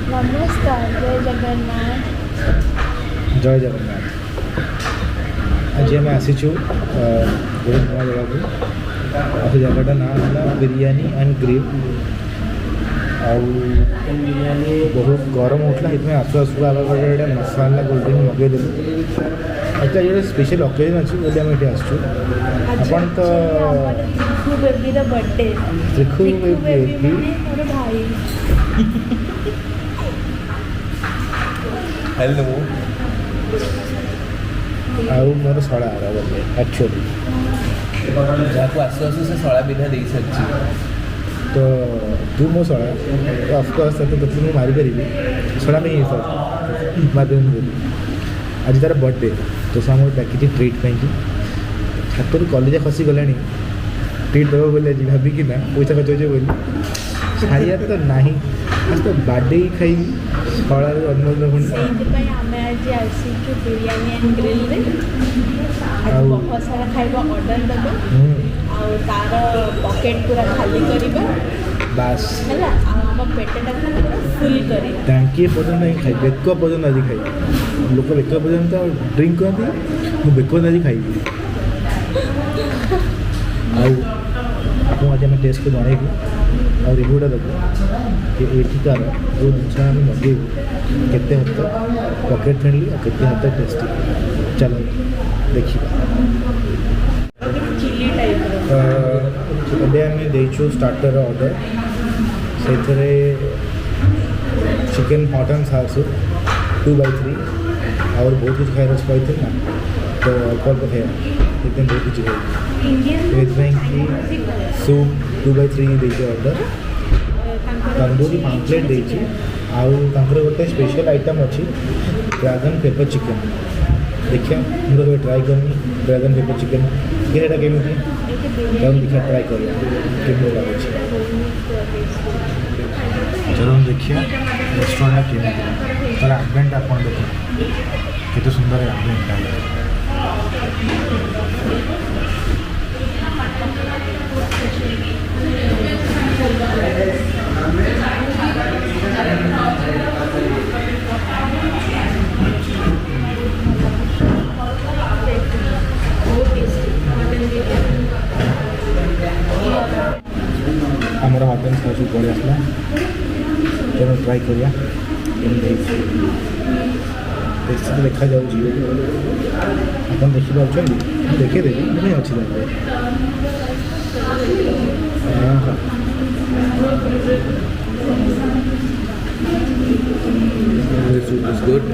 नमस्कार, जय जगन्नाथ। जय जगन्नाथ। आज आम आसीचु गोटे नुआ जगह को से जगटा ना है बिरयानी एंड ग्रिल बिरयानी बहुत गरम होता है आसु आसु आगे मसाला कोल्ड ड्रिंक मगेदेलु अच्छा ये स्पेशल ओकेजन अच्छी बोली आम ये आसचु अपन तो त्रिखु बेबी बर्थडे। त्रिखु बेबी मोर भाई। हेलो आउ मोर शला बर्थडे एक्चुअली जहाँ को आसु आसु से शला विधा दे सारी तो तू मो शला ऑफकोर्स तो तुझे मुझे मारिपारि शला नहीं सर मार आज तार बर्थडे तो साम डाकी ट्रिट पाई हाथ कलेजा खसी गला ट्रिट देव बोले भाविकी ना पैसा खर्च हो बोली छाड़िया तो ना आज तो बाडे खाई शलार जन्मदिन पुणी बिरयानी एंड ग्रिल रे आज बहुत सारा खाइबा ऑर्डर दबा तार पॉकेट पूरा खाली करबा बास हैला हम पेटटा पूरा फुल करी टांकी पर्यटन नहीं खाई बेक पर्यटन आज खाई लोक बेक पर्यटन ड्रिंक करती मुझे बेक आज खाई आज आम टेस्ट को जनइबू और रिव्यूटा देव कि एठिकार जो जिन आम मगेबू केते हद तक पॉकेट फ्रेंडली और केते हद तक टेस्टी चलो देखिए चिली टाइप आम देचु स्टार्टर ऑर्डर से चिकेन हॉट एंड सार सूप 2/3 और बहुत कुछ खाई कहते ना तो अल्प अल्प खाया एकदम बहुत कुछ खाई कि सूप 2/3 देती ऑर्डर तंदूरी पाम्पलेट देती गोटे स्पेशल आइटम अच्छी ड्रैगन पेपर चिकेन देखिए मुझे ट्राई करनी ड्रैगन पेपर चिकेन ये केमी देखिए ट्राई करिए केमी लगे चलो हम देखिए रेस्टोरेंट केमी तार आडभेन्ट आप देखो केते सुंदर आडभेन्ट आमर हॉट एंड साउथ पड़े आसला चलो ट्राई करिया टेस्ट तो देखा जाऊँ आप देखिए देखेदेवी नहीं अच्छी लगे हाँ हाँ This soup is good.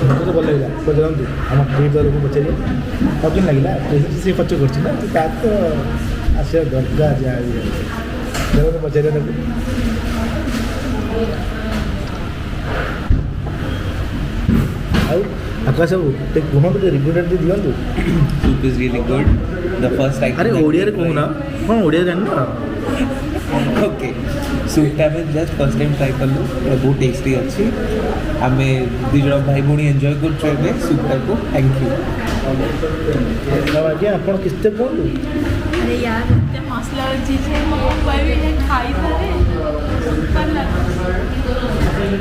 मुझे तो भल लगे पचारतु आम ट्रिप वालों को पचारे अब कि लगे पैसा सी खर्च कर तो आसा दरकार जहाँ चलो तो पचारे आकाश बाबू कहते रिव्यूटा दिखाँ Soup is really good. The first item. अरे ओडिया कहूना हाँ ओडिया जान ओके सूपटा में जस्ट फर्स्ट टाइम ट्राई कलु बहुत टेस्टी अच्छी आम दुज भाई भाई एंजॉय कर सूपटा को थैंक यू आज्ञा आप किस्ते कहूँ अरे यार इतने मसला चीज है खाई सारे सुपर लगा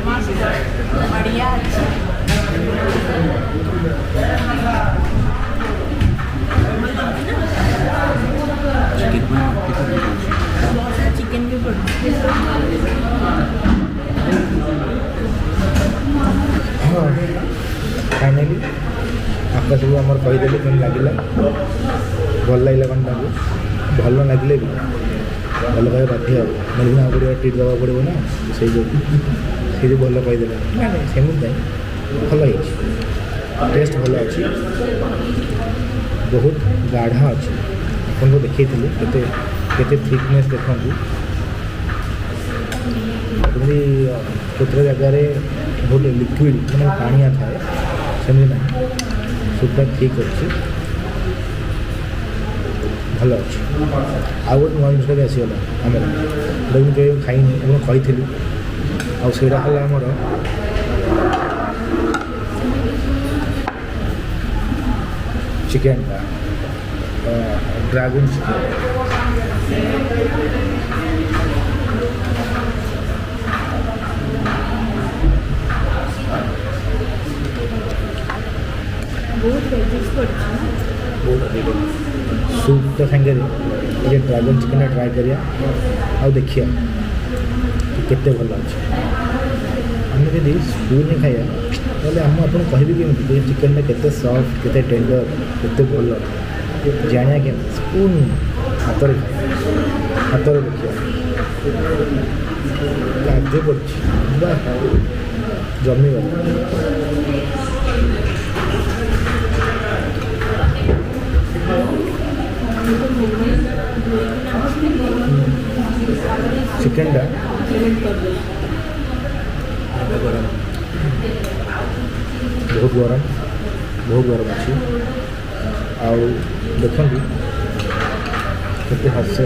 मस्त बढ़िया अच्छा चिकन भी हाँ फाइनाली आकाश को आम कहीदेलु कम लगे भल लगे कौन भल लगे भी भल कह बाध्य मिलना पड़े ट्रिट देवा पड़ो ना से जो भल कहीदे ना सेमती भल टेस्ट भल अच्छी बहुत गाढ़ा अच्छी आपको देखते केते थिकनेस देखूँ केतटा जगार बहुत लिक्विड मैंने पानिया थाए सेमती ना सूपटा ठीक अच्छे भल अच्छे आउ गोटे नुआ जिनटा भी आसीगला आम गोटे कहीं खाई कही ଆଉ ସେଇଟା ହେଲା ଆମର ଚିକେନଟା ଡ୍ରାଗନ ଚିକେନ। ବହୁତ ଭେଜିସ୍ ପଡ଼ିଛି ସୁପ୍ଟା ସାଙ୍ଗରେ ଟିକେ ଡ୍ରାଗନ ଚିକେନଟା ଟ୍ରାଏ କରିବା ଆଉ ଦେଖିବା କେତେ ଭଲ ଅଛି। ଆମେ ଯଦି ସ୍ପୁନ୍ରେ ଖାଇବା ତାହେଲେ ମୁଁ ଆପଣଙ୍କୁ କହିବି କେମିତି ଯେ ଚିକେନଟା କେତେ ସଫ୍ଟ କେତେ ଟେଣ୍ଡର କେତେ ଭଲ ଜାଣିବା କେମିତି ସ୍ପୁନ୍ ହାତରେ ଖାଇବା ହାତରେ ଦେଖିବା କାର୍ଯ୍ୟ କରୁଛି ବା ଜମିଗଲା। ଚିକେନଟା ବହୁତ ଗରମ ଅଛି। ଆଉ ଦେଖନ୍ତୁ କେତେ ହାସ୍ୟ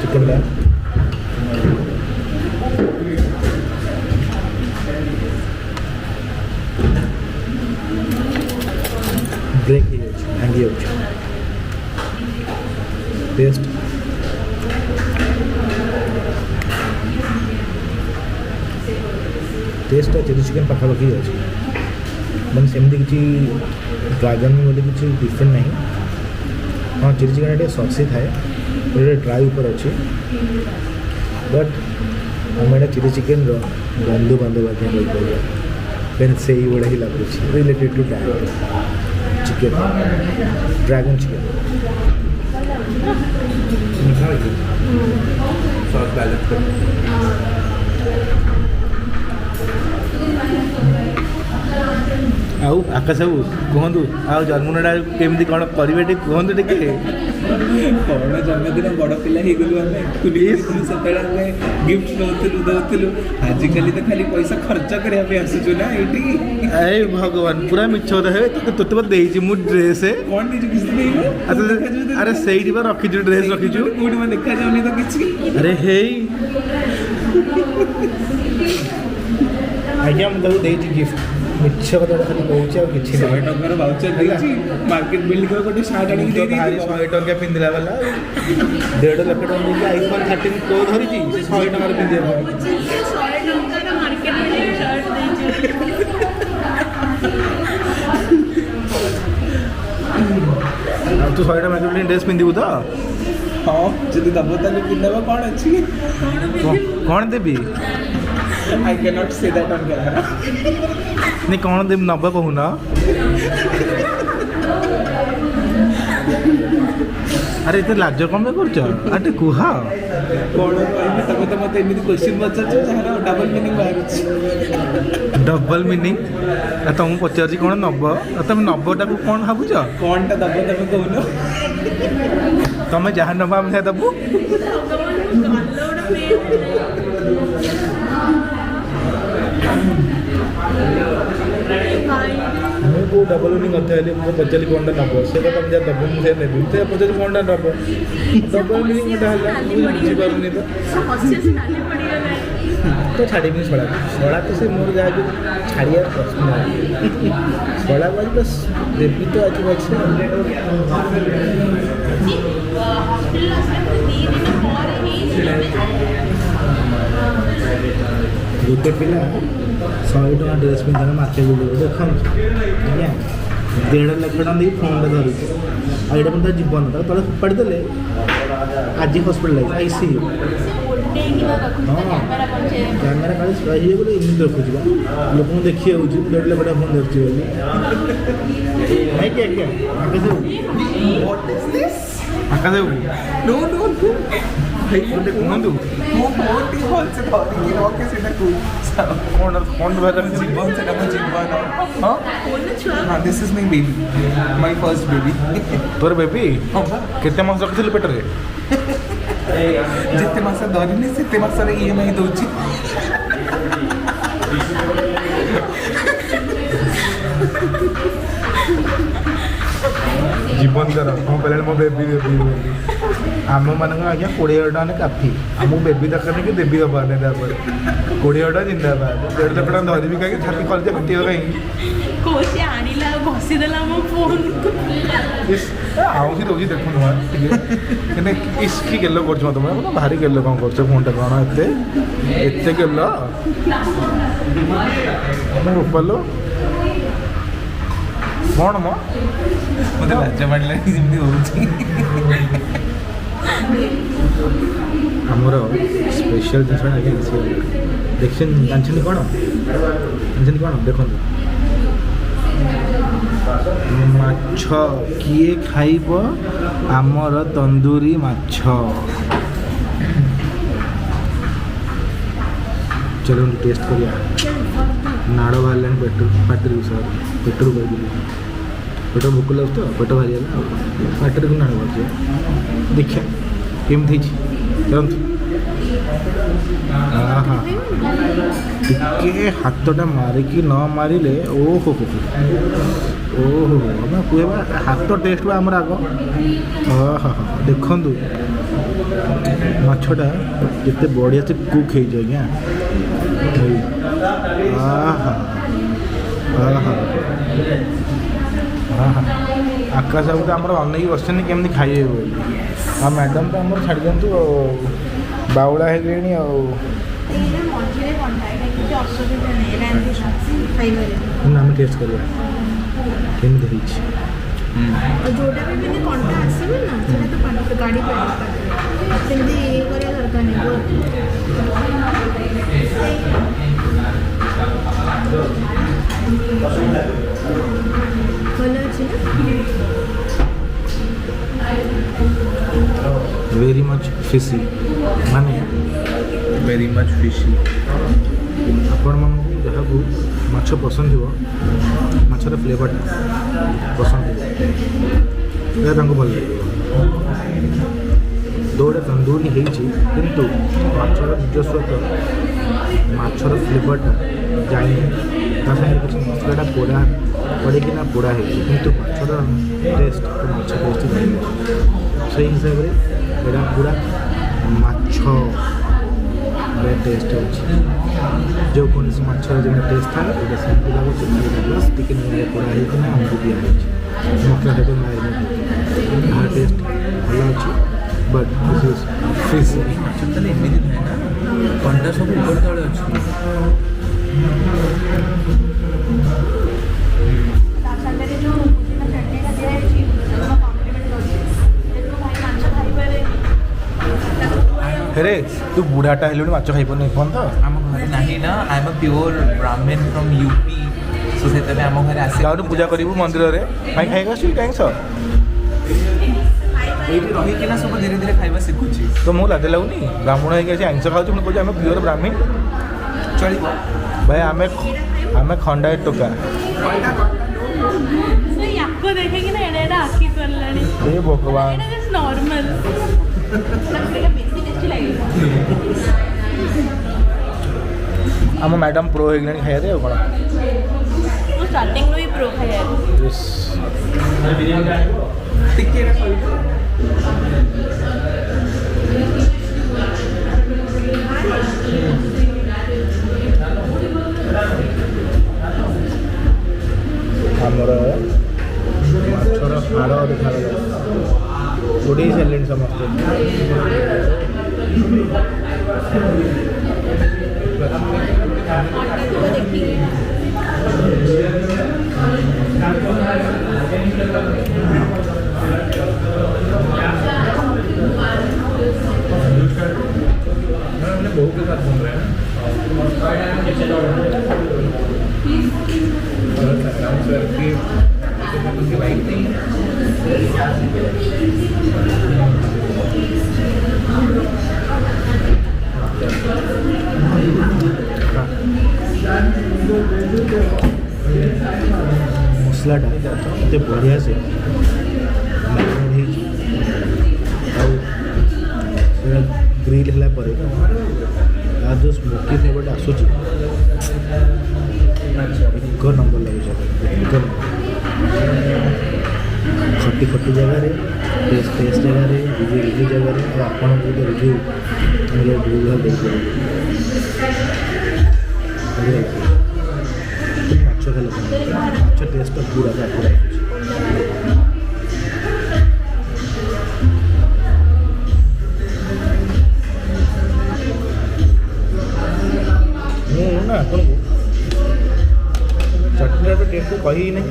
ଚିକେନଟା ବ୍ରେକ୍ ହେଇଯାଉଛି ଭାଙ୍ଗି ଯାଉଛି। ଟେଷ୍ଟଟା ଚିଲି ଚିକେନ୍ ପାଖାପାଖି ଅଛି ମାନେ ସେମିତି କିଛି ଡ୍ରାଗନ୍ ବୋଲି କିଛି ଡିଫରେଣ୍ଟ ନାହିଁ। ହଁ ଚିଲି ଚିକେନ୍ ଟିକେ ସକ୍ସି ଥାଏ ଗୋଟେ ଡ୍ରାଇ ଉପରେ ଅଛି ବଟ୍ ଆମେ ଏଇଟା ଚିଲି ଚିକେନ୍ର ବନ୍ଧୁବାନ୍ଧବ ଆଜ୍ଞା କହିପାରିବା ଦେନ୍ ସେଇଭଳିଆ ହିଁ ଲାଗୁଛି related two chicken dragon chicken. Sauce balance କରି ଆଉ ଆକାଶ ବାବୁ କୁହନ୍ତୁ ଆଉ ଜନ୍ମଦିନଟା କେମିତି କ'ଣ କରିବେ ଟିକେ କୁହନ୍ତୁ ଟିକେ। କ'ଣ ଜନ୍ମଦିନ ବଡ଼ ପିଲା ହେଇଗଲୁ ଆମେ ସେତେବେଳେ ଆମେ ଗିଫ୍ଟ ଦେଉଥିଲୁ ଆଜିକାଲି ତ ଖାଲି ପଇସା ଖର୍ଚ୍ଚ କରିବା ପାଇଁ ଆସୁଛୁ ନା ଏଇଠିକି। ଏଇ ଭଗବାନ ପୁରା ମିଛ କଥା ହେବେ ତୋତେ ବା ଦେଇଛି ମୁଁ ଡ୍ରେସ୍ କ'ଣ ଦେଇଛୁ କିଛି ଦେଇନୁ? ଆରେ ସେଇଠି ବା ରଖିଛୁ ଡ୍ରେସ୍ ରଖିଛୁ କୋଉଠି ମାନେ ଦେଖାଯାଉନି ତ କିଛି। ଆରେ ହେଇ ଆଜ୍ଞା ମୁଁ ତାକୁ ଦେଇଛି ଗିଫ୍ଟ ମିଛ କଥାଟା ଖାଲି କହୁଛି ଆଉ କିଛି ନାହିଁ। 100 ଟଙ୍କାର ଭାଉଚର ଦେଇଛି ମାର୍କେଟ ବିଲ୍ଡିଂ ଗୋଟେ ସାର୍ଟ ଆଣିକି ଭାରି 100 ଟଙ୍କା ପିନ୍ଧିଲା ବାଲା 1.5 ଲକ୍ଷ ଟଙ୍କା ଦେଇକି iPhone 13 Pro ଧରିଛି ସେ 100 ଟଙ୍କାରେ ପିନ୍ଧିବା ପାଇଁ। 100 ଟଙ୍କାର ମାର୍କେଟ ବିଲ୍ଡିଂ ସାର୍ଟ ଦେଇଛି। ଆଉ ତୁ 100 ଟଙ୍କା ମାର୍କେଟ ବିଲ୍ଡିଂ ଡ୍ରେସ୍ ପିନ୍ଧିବୁ ତ? ହଁ ଯଦି ଦବ ତାହେଲେ ପିନ୍ଧିବ। କ'ଣ ଅଛି କ'ଣ ଦେବି? I cannot say that on camera. ନାଇଁ କ'ଣ ଦେବି ନବ କହୁନ? ଆରେ ଏତେ ଲାଜ କ'ଣ ପାଇଁ କରୁଛ? ଆରେ କୁହ। କ'ଣ କହିବି ତମେ ତ ମୋତେ ଏମିତି କ୍ୱେଶ୍ଚିନ୍ ପଚାରୁଛ ଯାହାର ଡବଲ ମିନିଂ ବାହାରୁଛି। ଡବଲ ମିନିଂ ତମକୁ ପଚାରୁଛି କ'ଣ ନବ ତମେ ନବଟାକୁ କ'ଣ ଭାବୁଛ? କ'ଣଟା ଦବ ତମେ କହୁନ? ତମେ ଯାହା ନବ ଆମେ ସେଇଆ ଦେବୁ। ମୁଁ କେଉଁ ଡବଲ ମିନିଂ କଥା ହେଲି ମୁଁ ପଚାରିଲି କ'ଣଟା ନେବ ସେ କଥା ତମେ ଯାହା ଦେବ ମୁଁ ସେ ନେବି ସେ ପଚାରିଲି କ'ଣ ନେବ ଡବଲ ମିନିଂ ଗୋଟେ ହେଲା ମୁଁ ବୁଝିପାରୁନି ତ ତ ଛାଡ଼ିବିନି ଶଳା ତ ସେ ମୋର ଯାହାକୁ ଛାଡ଼ିବାର ପ୍ରଶ୍ନ ଶଳାକୁ ଆଜି ବାସ୍ ଦେବି ତ ଆଜି ଅଛି। ଗୋଟେ ପିଲା 100 ଟଙ୍କା ଡ୍ରେସ୍ ପିନ୍ଧିକି ମାର୍କେଟ ବୁଲିବ ଦେଖନ୍ତୁ ଆଜ୍ଞା 1.5 ଲକ୍ଷ ଟଙ୍କା ଦେଇକି ଫୋନ୍ଟା ଧରୁଛି ଆଉ ଏଇଟା ମଧ୍ୟ ଜୀବନ ତାକୁ ତଳେ ଫୋପାଡ଼ି ଦେଲେ ଆଜି ହସ୍ପିଟାଲାଇଜ୍ ICU। ହଁ କ୍ୟାମେରା କାଳେ ହେଇଯିବ ବୋଲି ଏମିତି ରଖୁଛି ବା ଲୋକଙ୍କୁ ଦେଖି ହେଉଛି 1.5 ଲକ୍ଷ ଟଙ୍କା ଫୋନ୍ ଧରୁଛି ବୋଲି ନାଇଁ କି ଆଜ୍ଞା ଆକାଶ ବାବୁ ଗୋଟେ କୁହନ୍ତୁ This is my baby, my first baby. ତୋର ବେବି କେତେ ମାସ ରଖିଥିଲୁ ପେଟରେ? ଯେତେ ମାସ ଧରିନି ସେତେ ମାସରେ EMI ଦଉଛି। ଜୀବନ ତାର କ'ଣ କହିଲାଣି ମୋ ବେବି ବେବି ବୋଲି। आम मान आज्ञा 20,000 टका काफी आमको बेबी दरकार नहीं कि देवी दबार नहीं 20,000 टका जिंदाबाद 1.5 लाख टका धरबी कहीं छाती खर्च कटिव कहीं कौशी आनिला घसीदेला मो फोन आउसी दौची देखु नुआ ठीक इसकी गेलो कर तुम भारी गेलो कौन कर फोन टा कौन एत गेलो बोलो कौन मो मत लाज मारला जमी हो आमर स्पेशल जिन आगे देखते जानते कौन जानते कौन देखो माछ किए खाइब आमर तंदूरी माछ चलो टेस्ट करिया नाड़ बाहर पाटर सर पेटर कह पेट भोक लगे तो पेट बाहरी पाटर को नाड़ बाहर देखिए केमती चलते हाँ टे हाथटा मारिकी न मारे ओहो ओहो मैं कह हाथ टेस्ट बा आमर आग हाँ देखु माछटा जिते बढ़िया से कुक हो आज्ञा आकाश बाबू तो आम अनेक बस केमती खाइए बोली आ मैडम तो आम छाड़ दिंतु बाउला है आम टेस्ट करिया केमती जोटा भी मैंने कंटा आसबे ना सेटा तो पानी गाड़ी पे सेमती ये करिया दरकार नहीं भल अच्छे वेरी मच फिशी माने वेरी मच फिशी आपण मानू जहाँ माछ पसंद हो माछर फ्लेवरटा पसंद हो भल लगे दौड़ा तंदूरी किंतु माछर निजस्वता माछर फ्लेवरटा जाए किसी मसलाटा पोड़ा पड़ेकिना पोड़ा है किंतु माछर टेस्ट तो माछ टेस्ट जाए से हिसाब से यहाँ पूरा माछ टेस्ट हो जो कौन माछर जो टेस्ट था ये सेमती लगुच चिकेन पोड़ा होना आमको दिया मसला सहित मारिनेट टेस्ट भल अच्छे बट दिस इज फिश एमती थाए ना कंटा सब ऊपर तले अच्छे अरे तू बुढ़ाटा हेलु माछ खाई पार फोन तो आम घर ना ना आई एम अ प्योर ब्राह्मण फ्रॉम यूपी सो से आम घर आसे गाँव पूजा करू मंदिर में भाई खाई आस थैंक्स ये रहीकिना सब धीरे धीरे खाଇବା शिखुची तो मुझे लाज लगुनि ब्राह्मण होगी आइंस खाऊ कहूँ आम प्योर ब्राह्मण चलो भाई आम खंडाए टोका आपको देखेंगे ना एड़ा आखी करलानी हे भगवान एड़ा जस्ट नॉर्मल लगेगा बेसी टेस्टी लगेगा आम मैडम प्रो हो गए खाइए कौन वो स्टार्टिंग में ही प्रो खाया टिके आमर माछर हाड़ देखा उड़े सारे समस्त बहुत के साथ घूम रहे हैं मसलाटा एत बढ़िया से ग्रिल है तार जो स्मोकी फ्लेवर आसूँ एक नंबर लगे खटी खटी जगह टेस्ट टेस्ट जगह रिव्यू रिव्यू जगह और आपन रिव्यू माछ खेल माछ टेस्ट पूरा पूरा ना आपको चटनी टेस्ट को कही नहीं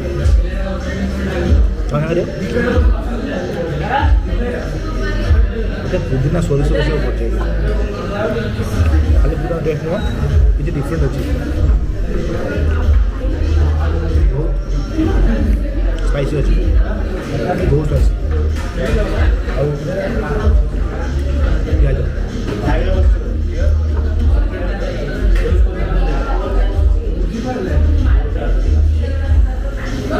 पुदीना सोरिष सब पचे खाली पूरा टेस्ट नुह किसी डिफरेंट अच्छी स्पाइसी अच्छी बहुत स्पाइसी प्याज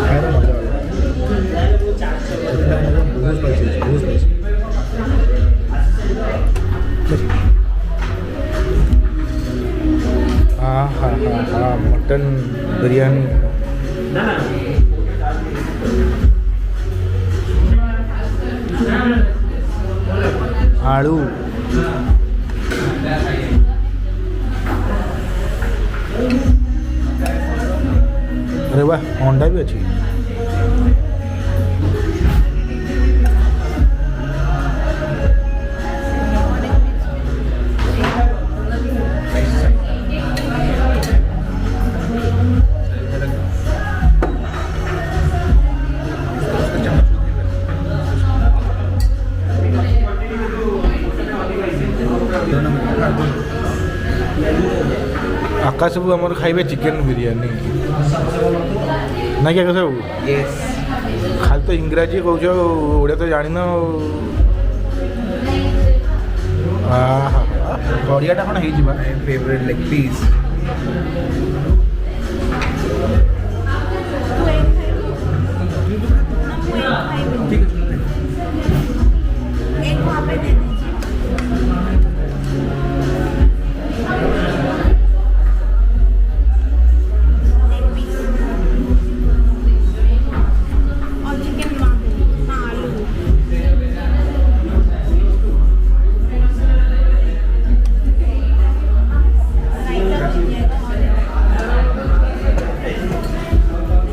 खाना मजा बहुत स्पाइसी बहुत स्पाइसी हाँ हाँ हाँ हाँ मटन बिरयानी आलू अरे वाह अंडा भी अच्छी आकाश सब आम खाइबे चिकेन बिरयानी ना क्या सब यस खाली तो इंग्राजी कौच ओडिया तो जान गड़ियाटा कौन हो फेवरेट लेग पीस एक वहाँ पे दे दीजिए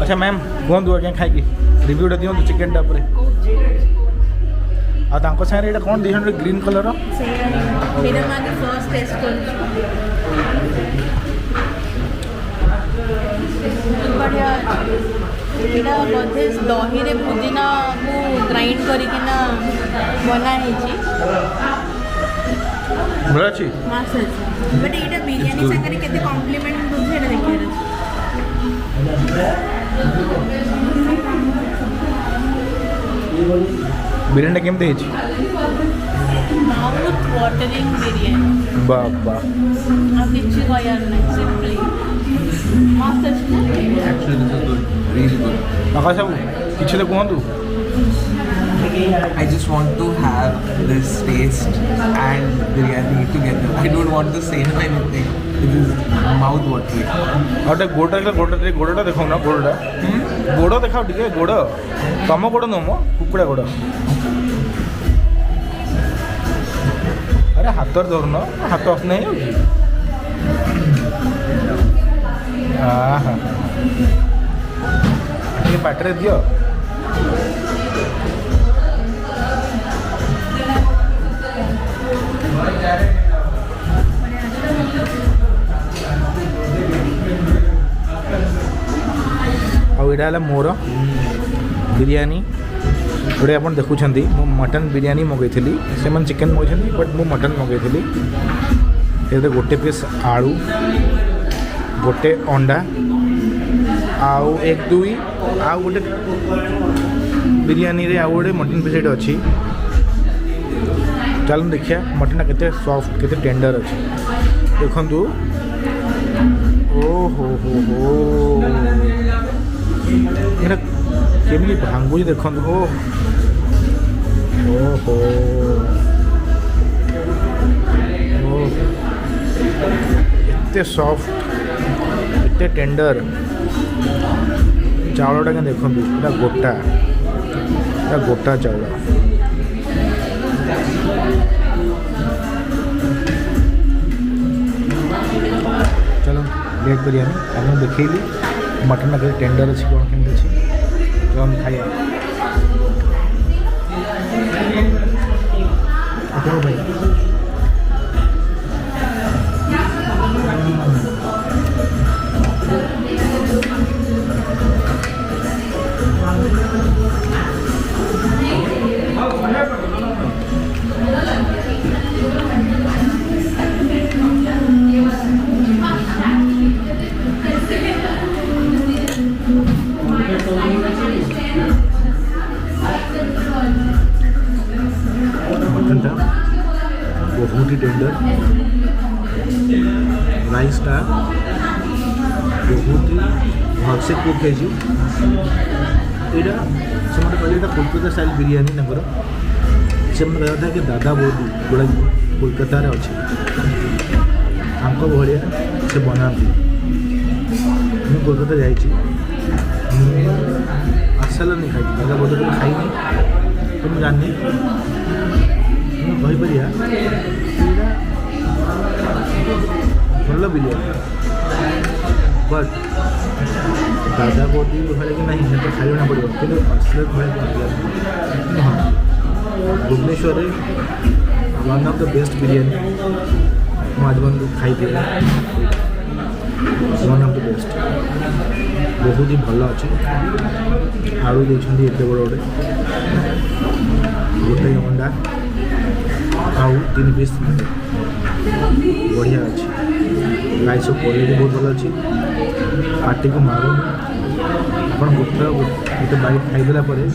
अच्छा मैम कहतु आज्ञा खाई रिव्यूटा दिखाँ चिकेन टाइप आगे सारे ये कौन देखते ग्रीन कलर फर्स्ट टेस्ट बढ़िया यहाँ बोधे दही रे पुदीना को ग्राइंड करना बनाई भल अच्छी मस्त अच्छे बट यहाँ बिरियानी सागर के कम्प्लीमेंट दूसरे देखिए बिरयानी केमती है माउथ वाटरिंग बिरयानी बाबा अब किसी कहयार नहीं सिंपली मस्त अच्छे actually this is good really good Akash बाबू किसी तो कहतु I just want to have this taste and biryani together. I don't want to say anything. It is mouth watering. और गोटा गोटा देखो ना गोड़ा गोड़ देखाओ टे गोड़ तुम गोड़ नुह मो कुकुड़ा गोड़ अरे हाथ धरन हाथ अफ नहीं हाँ पाटे दियो आईटा मोर बिरयानी गोटे आप देखुं मु मटन बिरयानी मगई से चिकेन मगई बट मु मटन मगई गोटे पीस आलू गोटे अंडा आउ एक दुई आउ गोटे बिरयानी रे आउ गोटे मटन पीस ये अच्छी चल देखिए मटन केते सॉफ्ट केते टेंडर अच्छी देखंतु ओ हो ये केमी भांगुची देखंतु ओ हो एते सॉफ्ट एते टेंडर चावलटा के देखंतु पूरा गोटा गोटा चाउल चलो लेट बिरयानी आपको देखली मटन के टेंडर अच्छी कौन केमती अच्छी तो हम खाइए भाई मटन बहुत ही टेंडर राइसटा बहुत ही भलसे कुक है यहाँ से कहते कोलकाता स्टाइल बिरयानी से कहता था कि दादा बहुत गुड़ा कोलकाता अच्छे हमको भाया से बनाती मुझे कोलकाता जाइए आसाल नहीं खाई दादा बहुत खाई तो मुझे जानी कहीपर भल बिरयानी बट दादा बोटी भाई कि नहीं तो खाइना पड़ो कि असलियत भाई हाँ Bhubaneswar one of the best biryani मुझे आज खाई वन ऑफ द बेस्ट बहुत ही भल अच्छे आलू देखते एत बड़ गोटे अंडा आउ 3 पीस बढ़िया अच्छे राइस क्वालिटी बहुत भल अच्छे पार्टी को मारू आप गोटे बाइट खाईदेला पार्टी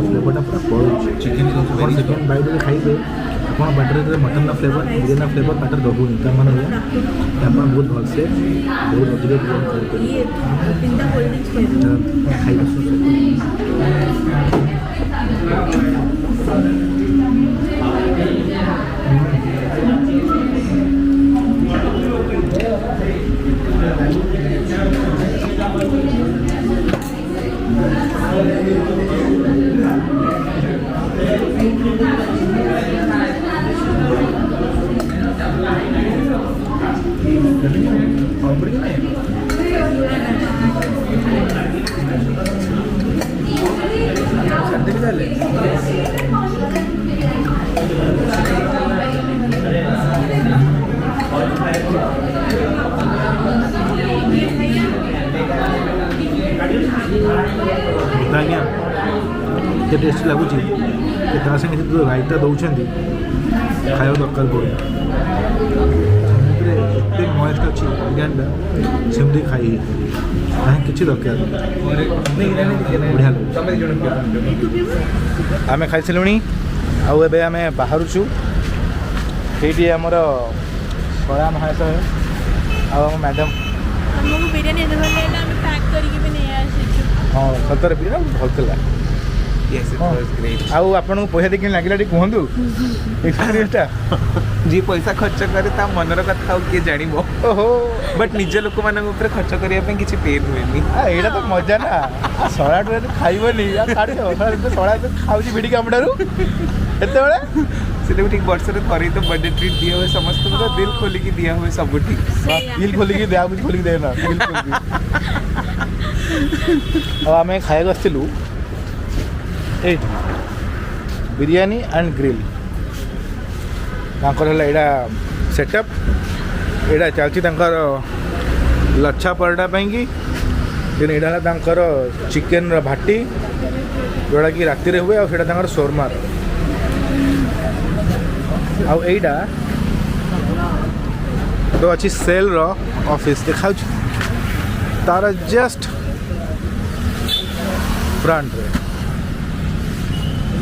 फ्लेवरटा पूरा पड़े चिकेन सेकेंड बाइट खाइबे आप बाटर मटन फ्लेवर बिरयानी फ्लेवर पाटर रोनी तो मैंने आप बहुत भलसे बहुत अधिक खाइबे ये टेस्ट लगुच संगे जो रायता दौरान खाया दरकार पड़े एत मस्त अच्छी बिरयानीटा सेमती खाई कि दरकार बढ़िया आम खाई सारूँ आउ आम बाहरुचु ये आमर कला महाशय आम मैडम हाँ सतरे बिरयानी भल था आपन पैसा देखिए लगे कहतु एक्सपीरियंसटा जी पैसा खर्च करे ता मनर कथा किए जान बट निज लोक मान खर्च करने किसी पेन हुए यहाँ तो मजा ना शला टका तो खाइबनी शला तो खाऊँ भिड़ी कामटारू एत से ठीक वर्ष में थोड़ी तो बर्थडे ट्रीट दिया हुए समस्त दिल खोलिकी दिया हुए सब ठीक दिल खोलिकी दिया कुछ खोलिकी देना आम खाया आसलु बिरयानी एंड ग्रिल यहाँ सेटअप यहाँ चलती लच्छा पराठा पाई यहाँ चिकेन भाटी जोड़ा कि राति हुए और शोरमा आईटा तो अच्छी सेल रो ऑफिस देखा तार जस्ट फ्रंट रे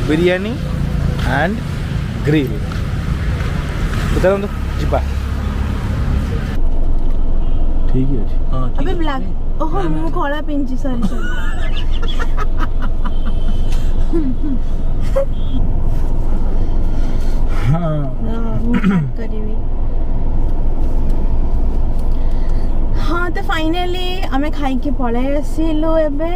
बिरयानी एंड ग्रिल तो चलते जीवा ठीक है हां अबे ब्लैक ओहो मु खळा पिंची सॉरी हां मु काट करिवि हाँ तो फाइनली आम खाई पलै आसिलु एबे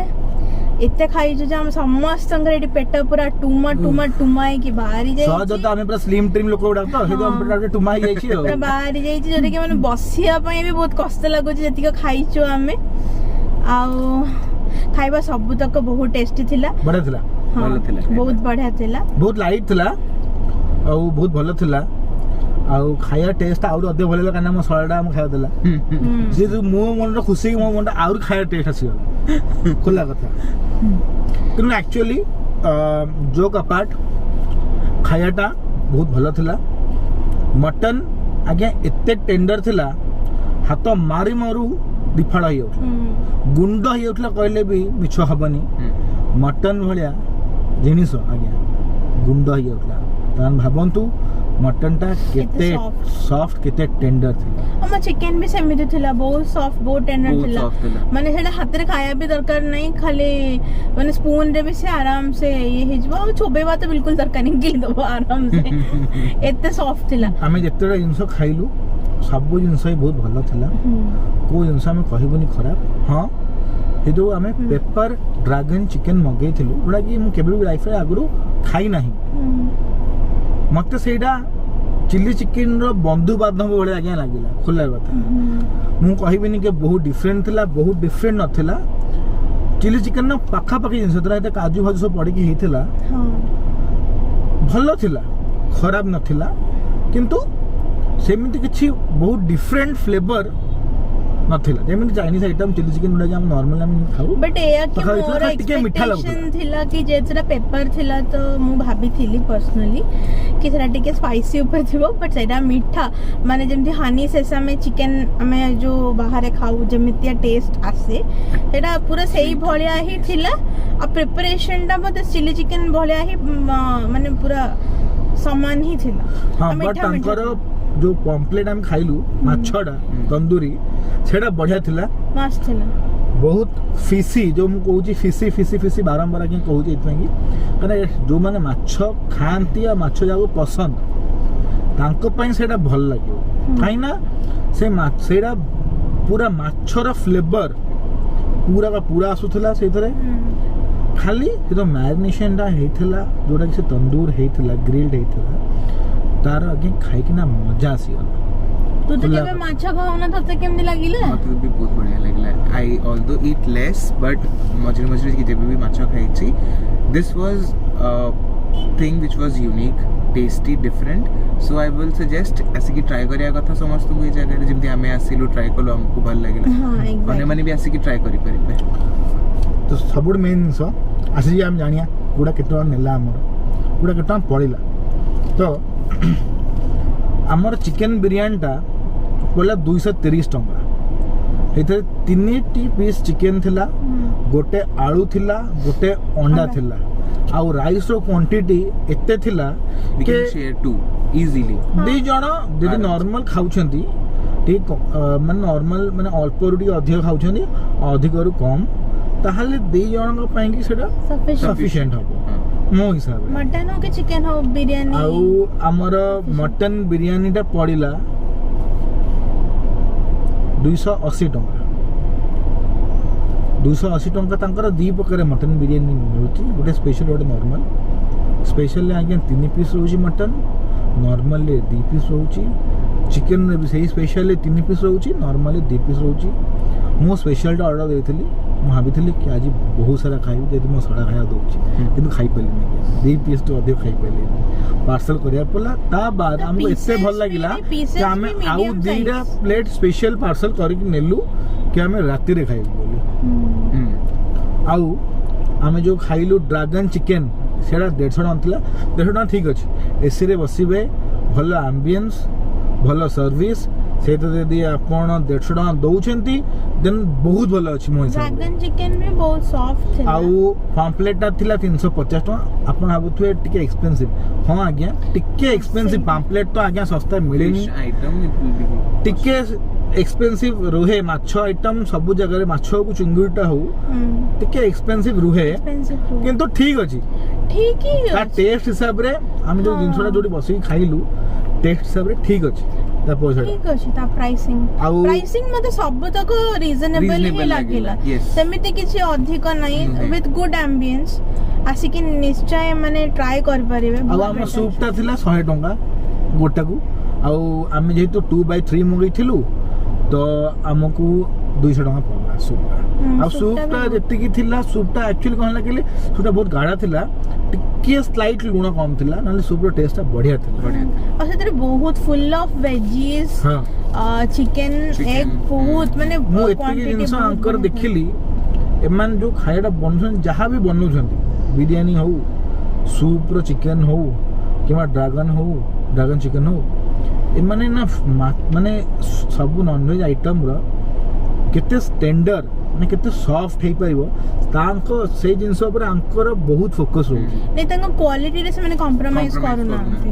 एते खाइछु जे हम समस्त एटी पेट पूरा टुमा टुमा टुमाई की बाहरी जाई सहज तो आमे पूरा स्लिम ट्रिम लोक गुडा तो हेतु हम पेट टुमा ही जाई छी पूरा बाहरी जाई छी जोटे कि माने बसिया पई भी बहुत कष्ट लागो छी जति खाइछु आमे आउ खाइबा सब तक बहुत टेस्टी थिला बड़ा थिला भलो थिला बहुत बढ़िया थिला बहुत लाइट थिला और बहुत भलो थिला आउ खाया टेस्ट आउर अधे भले काना म सळडा हम खाया देला जे जो मो मन रो खुशी मो मन आउर खाया टेस्ट आसी गला खुला कथा किन एक्चुअली जोक अपार्ट खायाटा बहुत भलो थिला मटन आगे एते टेंडर थिला हाथ मारी मारू दिफाड़ हो गुंड हो कहले भी मिछ हबनी मटन भलिया जिनिस आगे गुंड हो भावतु मटन टा केते सॉफ्ट केते टेंडर थिला हम चिकन भी सेमिति थिला बहुत सॉफ्ट बहुत टेंडर थिला माने सेटा हाथ रे खाया भी दरकार नहीं खाली माने स्पून रे भी से आराम से ये हिजबो छोबेबा तो बिल्कुल दरकार नहीं गिल दबो आराम से एते सॉफ्ट थिला हमें जेतेडा जिंस खाइलु सब जिनस बहुत भल थिला को जिनस आम कहबुनी खराब हाँ ये जो आम पेपर ड्रैगन चिकन मगई थिलु जोड़ा कि मु केबे भी लाइफ रे आगुरु खाई नाही मत सेटा चिल्ली चिकन रो बंधु बांधव भले आज्ञा लागिला खुला कथा मु कहबिनी के बहुत डिफरेंट नथिला चिल्ली चिकन ना पाखा पाखी जिनस तरा एते काजू भाजू सब पड़ी की हेतिला भलो थिला खराब नथिला किंतु सेमिति किछि बहुत डिफरेंट फ्लेवर नथिला जेमिति चाइनीज आइटम चिल्ली चिकन उडा हम नॉर्मल हम खाऊ बट एया कि मोर एक्सपेक्टेशन थिला कि जेतरा पेपर थिला तो मु भाबी थिली पर्सनली कि सेटा टिके स्पाइसी ऊपर थिबो बट सेटा मीठा माने जेमति हानी सेसामे चिकन हमें जो बाहर खाऊ जेमितिया टेस्ट आसे सेटा पूरा सेही भलिया ही थिला आ प्रिपरेशन टा मते चिल्ली चिकन भलिया ही माने पूरा समान ही थिला हां बट अंकर जो पॉम्पलेट हम खाइलु माछडा तंदूरी सेटा बढ़िया थिला मस्त थिला बहुत फिसी जो मु कहूची फिसी बारंबार के कहूची इतने की कने जो माने माछ खांती या माछ जाको पसंद तांको पई सेटा भल लागियो काइना से सेटा पूरा माछर फ्लेवर पूरा का पूरा आसुथला सेतरे खाली जो मैरिनेशन टा हेथला जोटा कि से तंदूर हेथला ग्रिल्ड हेथला तार आगे खाई कि ना मजा आसी गला तू तो केबे माछ खाऊ ना तते केमदी लागिला मते भी बहुत बढ़िया लागला I although eat less but मजरी की जेबे भी माछ खाइछि this was thing which was unique tasty different so I will suggest ऐसे की ट्राई करिया कथा समस्त को जगह जेमति हमें आसिलु ट्राई कलो हमको भल लागिला हां एकदम माने भी आसी की ट्राई करि परिबे तो सबुड मेन सो आसी जे हम जानिया कुडा केतो नेला हमर कुडा केतो पड़िला तो आमर चिकन बिरयानी टा पड़ा 230 टंका एथे 3टी पीस चिकन थिला गोटे आलू थिला गोटे अंडा थिला आउ राइस रो क्वांटिटी एते थिला के शेयर टू इजीली दे जण जदि नॉर्मल खाउछंती ठीक माने नॉर्मल माने अल्प रुटी अधिक खाउछंती अधिक रु कम ताहाले दे जण पई कि सेटा सफिशिएंट हबो मो हिसाब मटन हो के चिकन हो बिरयानी आउ हमर मटन बिरयानी टा पड़िला 280 टंका 280 टंका तांकर दी प्रकार मटन बिरयानी मिलुची गोटे स्पेशल गोटे नॉर्मल स्पेशल आगे 3 पीस रोची मटन नॉर्मल 2 पीस रोची चिकन रे भी सही स्पेशल 3 पीस रोची नॉर्मल 2 पीस रोची मो स्पेशल टा ऑर्डर देथिली मु भाबिथिली कि आज बहुत सारा खाइबी जेतु मो सडा खाया दोची किंतु खाई पलिनी 2 पीस तो अधिक खाई पलिनी पार्सल करिया पला ता बाद हमको एते भल लागिला कि हमें आउ 2टा प्लेट स्पेशल पार्सल करिक नेलु कि हमें राति रे खाइबी बोली आउ हमें जो खाइलु ड्रैगन चिकन सेडा 150 टका थिला 150 टका ठीक अछि एसी रे बसिबे भलो एम्बियंस भलो सर्विस से तो यदि आपण 150 टका दउछंती देन बहुत भलो अछि मो हिसाब ड्रैगन चिकन भी बहुत सॉफ्ट थिला आउ पॉम्पलेट टा थिला 350 टका आपण भाबुथुए टिके एक्सपेंसिव हां आज्ञा टिके एक्सपेंसिव पॉम्पलेट तो आज्ञा सस्ता मिलेनी आइटम इट विल बी टिके एक्सपेंसिव रुहे माछ आइटम सब जगह माछ को चिंगुरटा हो टिके एक्सपेंसिव रुहे किंतु ठीक अछि ठीक ही ता टेस्ट हिसाब रे हम जो जिनसटा जोडी बसी खाइलु टेस्ट हिसाब रे ठीक अछि ତା ପଇସାଟା ଠିକ ଅଛି ତା ପ୍ରାଇସିଂ ଆଉ- ପ୍ରାଇସିଂ ମତେ ସବୁ ତକ ରିଜନେବଲ ହିଁ Reasonable ଲାଗିଲା ଲାଗିଲା, yes. ସେମିତି କିଛି ଅଧିକ ନାହିଁ ନୁହେଁ। ୱିଥ ଗୁଡ ଆମ୍ବିଏନ୍ସ ଆସିକି ନିଶ୍ଚୟ ମାନେ ଟ୍ରାଏ କରିପାରିବେ ଆଉ ଆମ ସୁପ୍ଟା ଥିଲା 100 ଟଙ୍କା ଗୋଟାକୁ ଆଉ ଆମେ ଯେହେତୁ 2x3 ମଗେଇଥିଲୁ ତ ଆମକୁ 200 ଟଙ୍କା ପଡ଼ିଲା ସୁପ୍ଟା ଆଉ ସୁପ୍ଟା ଯେତିକି ଥିଲା ସୁପ୍ଟା ଆକ୍ଚୁଆଲି କ'ଣ ହେଲା କହିଲେ ସୁପ୍ଟା ବହୁତ ଗାଢ଼ା ଥିଲା ଟିକେ ସ୍ଲାଇଟ୍ ଲୁଣ କମ୍ ଥିଲା ନହେଲେ ସୁପ୍ର ଟେଷ୍ଟଟା ବଢ଼ିଆ ଥିଲା ବଢିଆ ଆଉ ସେଥିରେ ବହୁତ ଫୁଲ ଅଫ ଭେଜିସ୍ ହଁ ଚିକେନ Chicken, ଏଗ ବହୁତ ମାନେ ମୁଁ ଏତିକି ଜିନିଷ ଆଙ୍କର ଦେଖିଲି ଏମାନେ ଯେଉଁ ଖାଇବାଟା ବନଉଛନ୍ତି ଯାହା ବି ବନଉଛନ୍ତି ବିରିୟାନୀ ହଉ ସୁପ୍ର ଚିକେନ ହଉ କିମ୍ବା ଡ୍ରାଗନ ଚିକେନ ହଉ ଏମାନେ ନା ମାନେ ସବୁ ନନଭେଜ୍ ଆଇଟମ୍ର କେତେ ଷ୍ଟାଣ୍ଡାର୍ଡ ମାନେ କେତେ ସଫ୍ଟ ହେଇପାରିବ ତାଙ୍କ ସେଇ ଜିନିଷ ଉପରେ ଆଙ୍କର ବହୁତ ଫୋକସ୍ ରହୁଛି ନାଇଁ ତାଙ୍କ କ୍ୱାଲିଟିରେ ସେମାନେ କମ୍ପ୍ରମାଇଜ Compromise କରୁନାହାନ୍ତି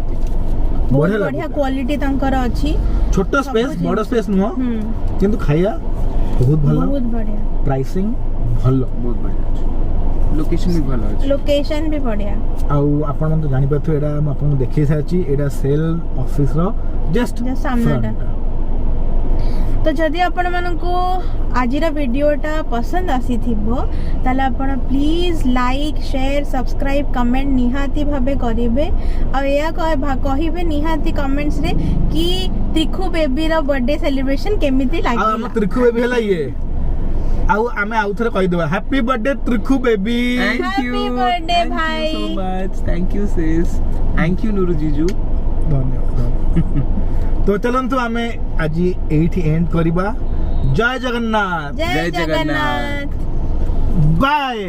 ବହୁତ ବଢିଆ ବଢିଆ ଲାଗୁଥିଲା। କ୍ୱାଲିଟି ତାଙ୍କର ଅଛି ଛୋଟ ସ୍ପେସ୍ ସବୁ ବଡ଼ ସ୍ପେସ୍ ନୁହଁ ହୁଁ କିନ୍ତୁ ଖାଇବା ବହୁତ ଭଲ ବହୁତ ବଢିଆ ପ୍ରାଇସିଂ ଭଲ ବହୁତ ବଢିଆ ଅଛି ଲୋକେସନ ବି ଭଲ ଅଛି ଲୋକେସନ ବି ବଢିଆ ଆଉ ଆପଣମାନେ ତ ଜାଣିପାରୁଥିବେ ଏଇଟା ମୁଁ ଆପଣଙ୍କୁ ଦେଖେଇ ସାରିଛି ଏଇଟା ସେଲ୍ ଅଫିସର ଜଷ୍ଟ Just ସାମ୍ନାଟା। ତ ଯଦି ଆପଣମାନଙ୍କୁ ଆଜିର ଭିଡ଼ିଓଟା ପସନ୍ଦ ଆସିଥିବ ତାହେଲେ ଆପଣ please like share subscribe comment ନିହାତି ଭାବେ କରିବେ ଆଉ ଏହା କହିବେ ନିହାତି କମେଣ୍ଟସରେ କି ତ୍ରିଖୁ ବେବିର ବର୍ଥଡେ ସେଲିବ୍ରେସନ୍ କେମିତି ଆଉ ଆମ ଲାଗିଲା ତ୍ରିଖୁ ବେବି ହେଲା ଇଏ ଆଉ ଆମେ ଆଉ ଥରେ କହିଦେବା ହ୍ୟାପି ବର୍ଥଡେ ତ୍ରିଖୁ ବେବି Happy birthday, ଭାଇ। so much thank you sis thank you ନୁରୁ ଜିଜୁ ଧନ୍ୟବାଦ ତ ଚାଲନ୍ତୁ ଆମେ ଆଜି ଏଇଠି ଏଣ୍ଡ କରିବା ଜୟ ଜଗନ୍ନାଥ ଜୟ ଜୟ ଜଗନ୍ନାଥ। ଜଗନ୍ନାଥ ବାଏ